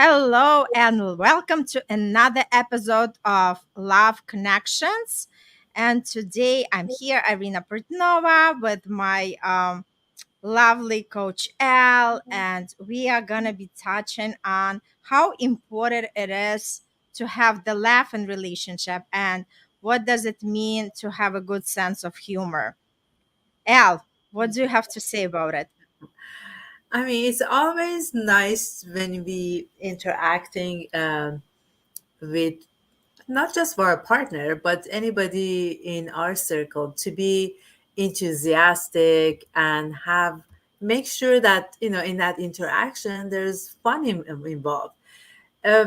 Hello and welcome to another episode of Love Connections. And today I'm here, Irina Portnova, with my lovely coach Elle, and we are going to be touching on how important it is to have the laugh in relationship and what does it mean to have a good sense of humor. Elle, what do you have to say about it? I mean, it's always nice when we interacting with not just for a partner, but anybody in our circle to be enthusiastic and have make sure that in that interaction there's fun involved.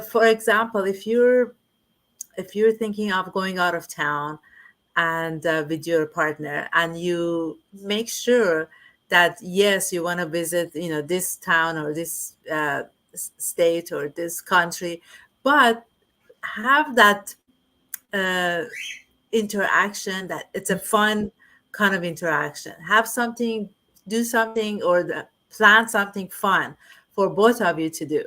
For example, if you're thinking of going out of town and with your partner and you make sure that yes you want to visit this town or this state or this country, but have that uh, interaction that it's a fun kind of interaction, have something, do something, or plan something fun for both of you to do.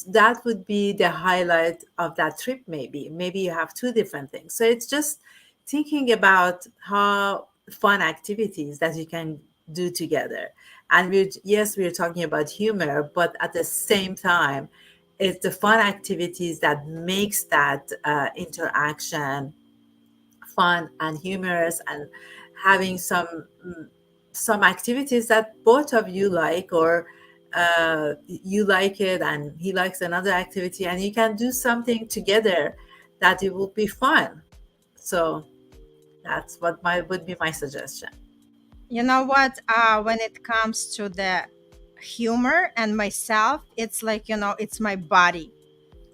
That would be the highlight of that trip. Maybe you have two different things, so it's just thinking about how fun activities that you can do together. And we're talking about humor, but at the same time it's the fun activities that makes that interaction fun and humorous, and having some activities that both of you like, or you like it and he likes another activity, and you can do something together that it will be fun. So that's what my would be my suggestion. You know what? When it comes to the humor and myself, it's like, it's my body.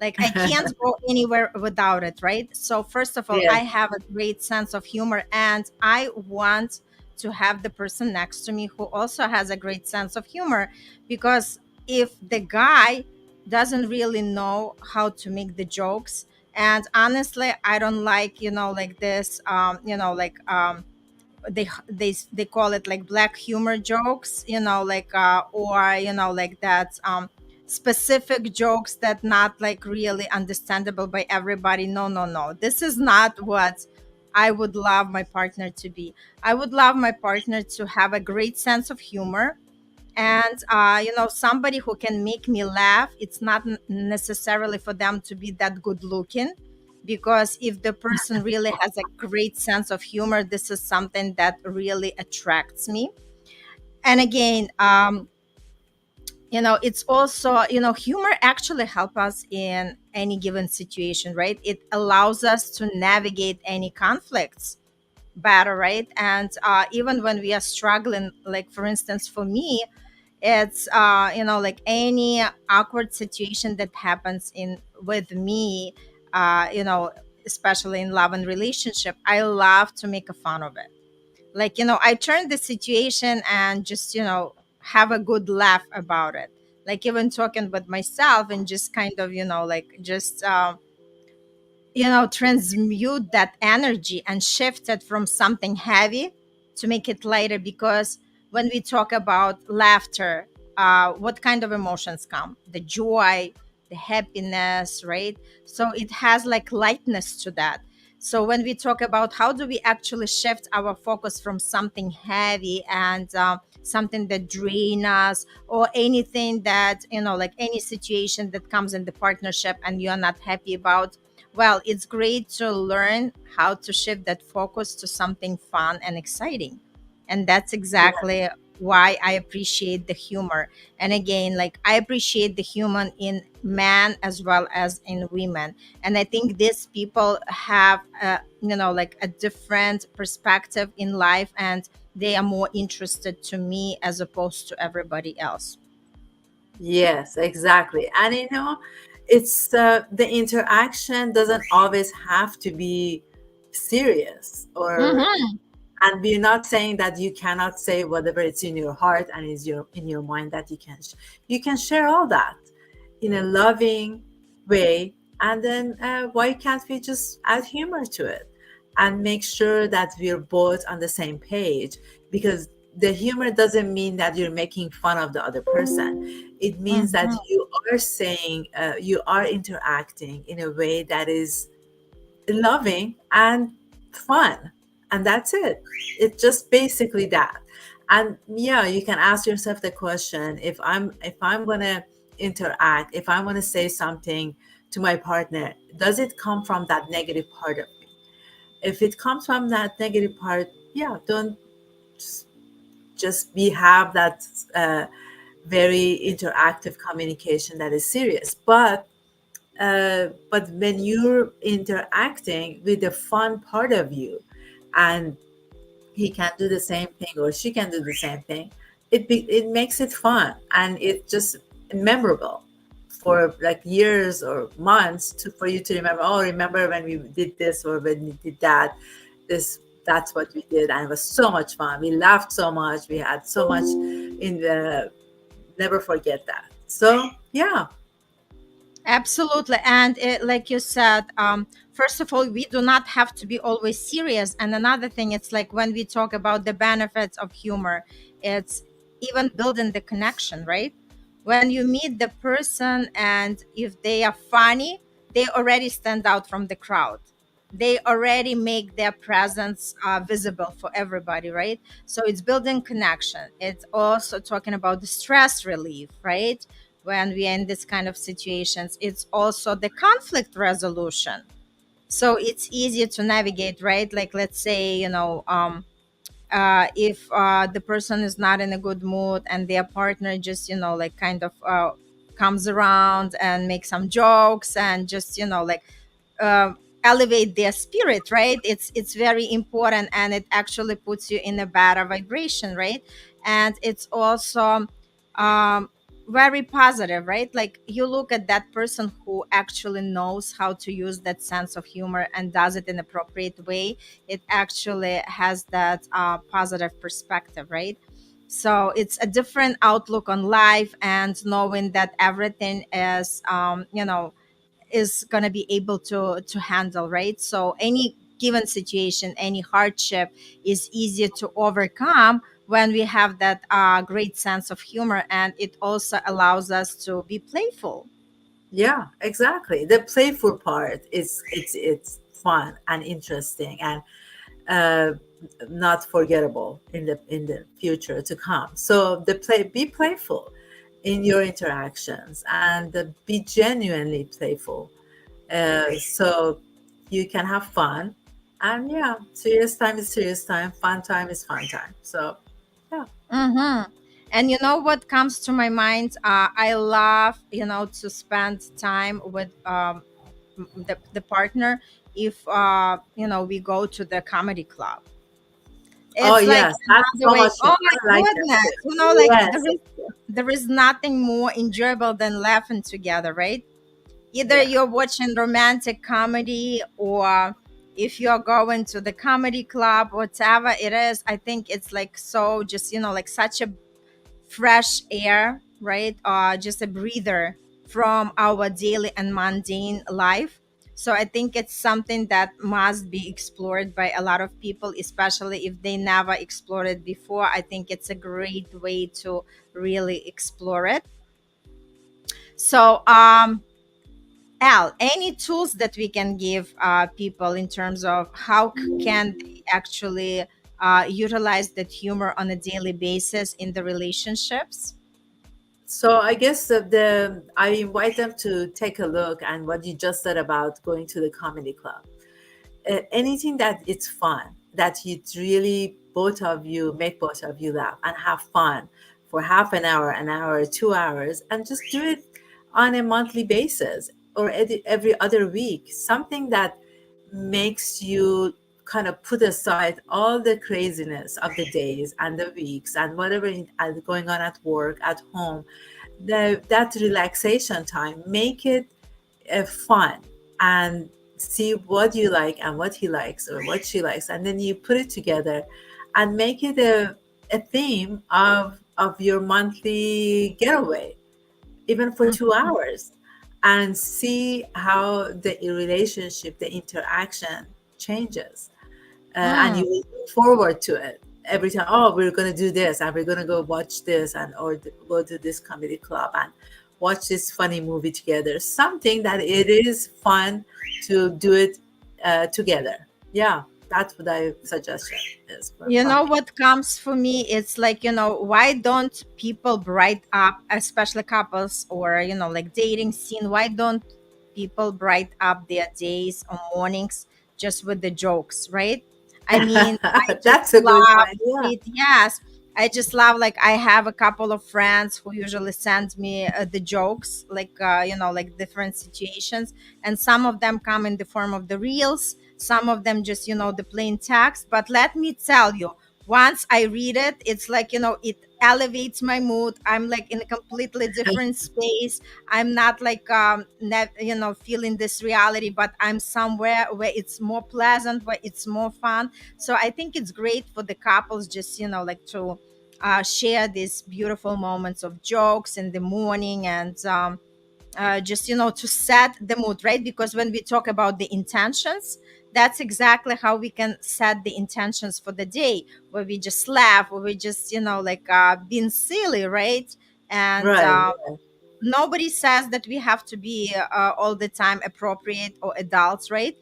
Like I can't go anywhere without it, right? So, first of all, Yeah. I have a great sense of humor and I want to have the person next to me who also has a great sense of humor because if the guy doesn't really know how to make the jokes, and honestly, I don't like, like this, they call it like black humor jokes, or like that specific jokes that not like really understandable by everybody. No, no, no, this is not what I would love my partner to be. I would love my partner to have a great sense of humor, and somebody who can make me laugh. It's not necessarily for them to be that good looking, because if the person really has a great sense of humor, this is something that really attracts me. And again, it's also, humor actually help us in any given situation, right? It allows us to navigate any conflicts better, right? And even when we are struggling, like for instance for me, it's like any awkward situation that happens in with me, uh you know especially in love and relationship, I love to make a fun of it. Like, I turn the situation and just, have a good laugh about it. Like even talking with myself and just kind of, like just transmute that energy and shift it from something heavy to make it lighter. Because when we talk about laughter, what kind of emotions come? The joy, the happiness, right? So it has like lightness to that. So when we talk about how do we actually shift our focus from something heavy and something that drain us, or anything that, like any situation that comes in the partnership and you're not happy about, well, it's great to learn how to shift that focus to something fun and exciting. And that's exactly why I appreciate the humor. And again, like I appreciate the human in men as well as in women. And I think these people have, like a different perspective in life, and they are more interested to me as opposed to everybody else. Yes, exactly. And it's the interaction doesn't always have to be serious, or Mm-hmm. and we're not saying that you cannot say whatever it's in your heart and is your in your mind, that you can share all that in a loving way. And then why can't we just add humor to it and make sure that we're both on the same page? Because the humor doesn't mean that you're making fun of the other person. It means that Mhm. you are saying, you are interacting in a way that is loving and fun, and that's it. It's just basically that. And yeah, you can ask yourself the question, if I'm gonna interact, if I'm gonna say something to my partner, does it come from that negative part of me? If it comes from that negative part, yeah, don't just, just be have that uh, very interactive communication that is serious. But when you're interacting with the fun part of you, and he can do the same thing or she can do the same thing, it makes it fun, and it's just memorable for like years or months, for you to remember. Oh, remember when we did this, or when we did that, this that's what we did, and it was so much fun. We laughed so much. We had so much in the never forget that. So yeah. Absolutely. And like you said, first of all, we do not have to be always serious. And another thing, it's like when we talk about the benefits of humor, it's even building the connection, right? When you meet the person and if they are funny, they already stand out from the crowd. They already make their presence visible for everybody, right? So it's building connection. It's also talking about the stress relief, right? When we are in this kind of situations, it's also the conflict resolution, so it's easier to navigate, right? Like, let's say, if the person is not in a good mood and their partner just, like, kind of comes around and makes some jokes and just, like, elevate their spirit, right? It's very important, and it actually puts you in a better vibration, right? And it's also um, very positive, right? Like, you look at that person who actually knows how to use that sense of humor and does it in appropriate way. It actually has that positive perspective, right? So it's a different outlook on life, and knowing that everything is going to be able to handle, right? So any given situation, any hardship is easier to overcome when we have that great sense of humor, and it also allows us to be playful. Yeah, exactly. The playful part is it's fun and interesting, and uh, not forgettable in the future to come. So be playful in your interactions, and be genuinely playful, so you can have fun. And yeah, serious time is serious time, fun time is fun time. So yeah. Mm-hmm. And you know what comes to my mind? I love, to spend time with the partner if, we go to the comedy club. Oh It's like yes, that's another so way. much fun. Oh my I like that goodness. Like, too. Yes. there is nothing more enjoyable than laughing together, right? Either Yeah. you're watching romantic comedy, or if you're going to the comedy club, whatever it is, I think it's like, so just, like, such a fresh air, right? Just a breather from our daily and mundane life. So I think it's something that must be explored by a lot of people, especially if they never explored it before. I think it's a great way to really explore it. So, Al, any tools that we can give people in terms of how can they actually utilize that humor on a daily basis in the relationships? So I guess I invite them to take a look and what you just said about going to the comedy club. Anything that it's fun, that you really both of you laugh and have fun for half an hour, 2 hours, and just do it on a monthly basis or every other week. Something that makes you kind of put aside all the craziness of the days and the weeks and whatever is going on at work, at home. That relaxation time, make it fun, and see what you like and what he likes or what she likes, and then you put it together and make it a theme of your monthly getaway, even for 2 hours, and see how the relationship, the interaction changes, and you Mm, will look forward to it. every time, oh, we're going to do this and we're going to go watch this and or go to this comedy club and watch this funny movie together, something that it is fun to do it together. Yeah, that's what I suggestion is You from know me. what comes for me? It's like, why don't people bright up, especially couples or, like dating scene? Why don't people bright up their days or mornings just with the jokes, right? I mean, I just That's a good love idea. it. Yes. I just love, like, I have a couple of friends who usually send me the jokes, like, like different situations. And some of them come in the form of the reels, some of them just, the plain text. But let me tell you, once I read it, it's like, it elevates my mood. I'm like in a completely different space. I'm not like, feeling this reality, but I'm somewhere where it's more pleasant, where it's more fun. So I think it's great for the couples just, like to share these beautiful moments of jokes in the morning, and just, to set the mood, right? Because when we talk about the intentions, that's exactly how we can set the intentions for the day, where we just laugh, where we just, like being silly, right? And Right. nobody says that we have to be all the time appropriate or adults, right?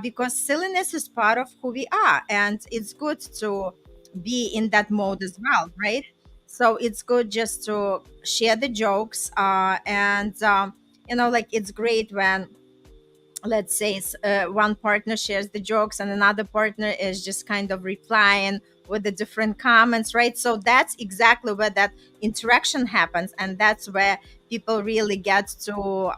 Because silliness is part of who we are, and it's good to be in that mode as well, right? So it's good just to share the jokes, and like it's great when, let's say, one partner shares the jokes and another partner is just kind of replying with the different comments, right? So that's exactly where that interaction happens, and that's where people really get to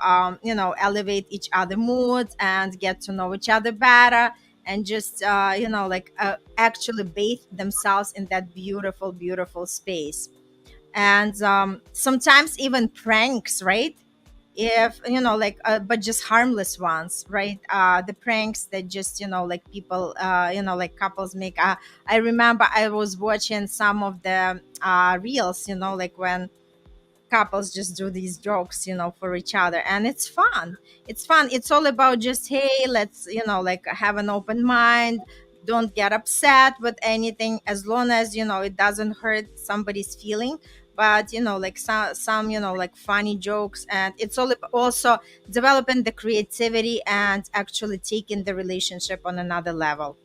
elevate each other moods and get to know each other better, and just like actually bathe themselves in that beautiful, beautiful space. And sometimes even pranks, right? If like but just harmless ones, right? The pranks that just like people like couples make. I remember I was watching some of the reels, like when couples just do these jokes, for each other, and it's fun. It's fun. It's all about just, hey, let's like have an open mind. Don't get upset with anything, as long as it doesn't hurt somebody's feeling. But like some like funny jokes, and it's all also developing the creativity and actually taking the relationship on another level.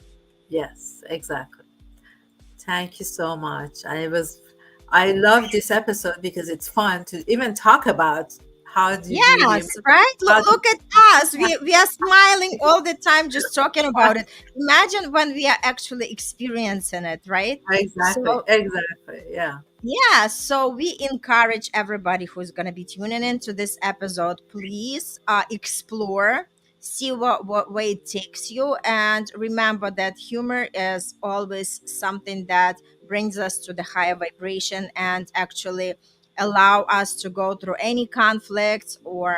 Yes, exactly. Thank you so much. I love this episode because it's fun to even talk about how do we Yes, right? how do Look at us. We are smiling all the time just talking about it. Imagine when we are actually experiencing it, right? exactly, So exactly. Yeah. yeah, so we encourage everybody who's going to be tuning into this episode, please explore, see what way it takes you, and remember that humor is always something that brings us to the higher vibration and actually allow us to go through any conflicts or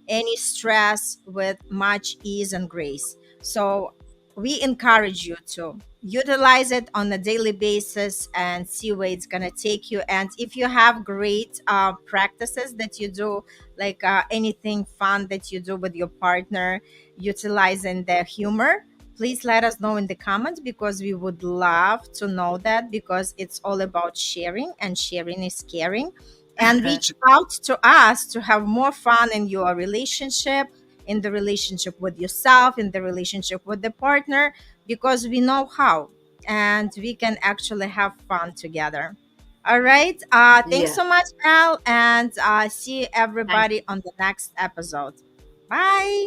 any stress with much ease and grace. So we encourage you to utilize it on a daily basis and see where it's going to take you. And if you have great practices that you do, like anything fun that you do with your partner utilizing their humor, please let us know in the comments, because we would love to know that, because it's all about sharing, and sharing is caring. And reach out to us to have more fun in your relationship, in the relationship with yourself, in the relationship with the partner, because we know how, and we can actually have fun together. All right. Thanks Yeah. so much, Al, and see Thank everybody on the next episode. Bye.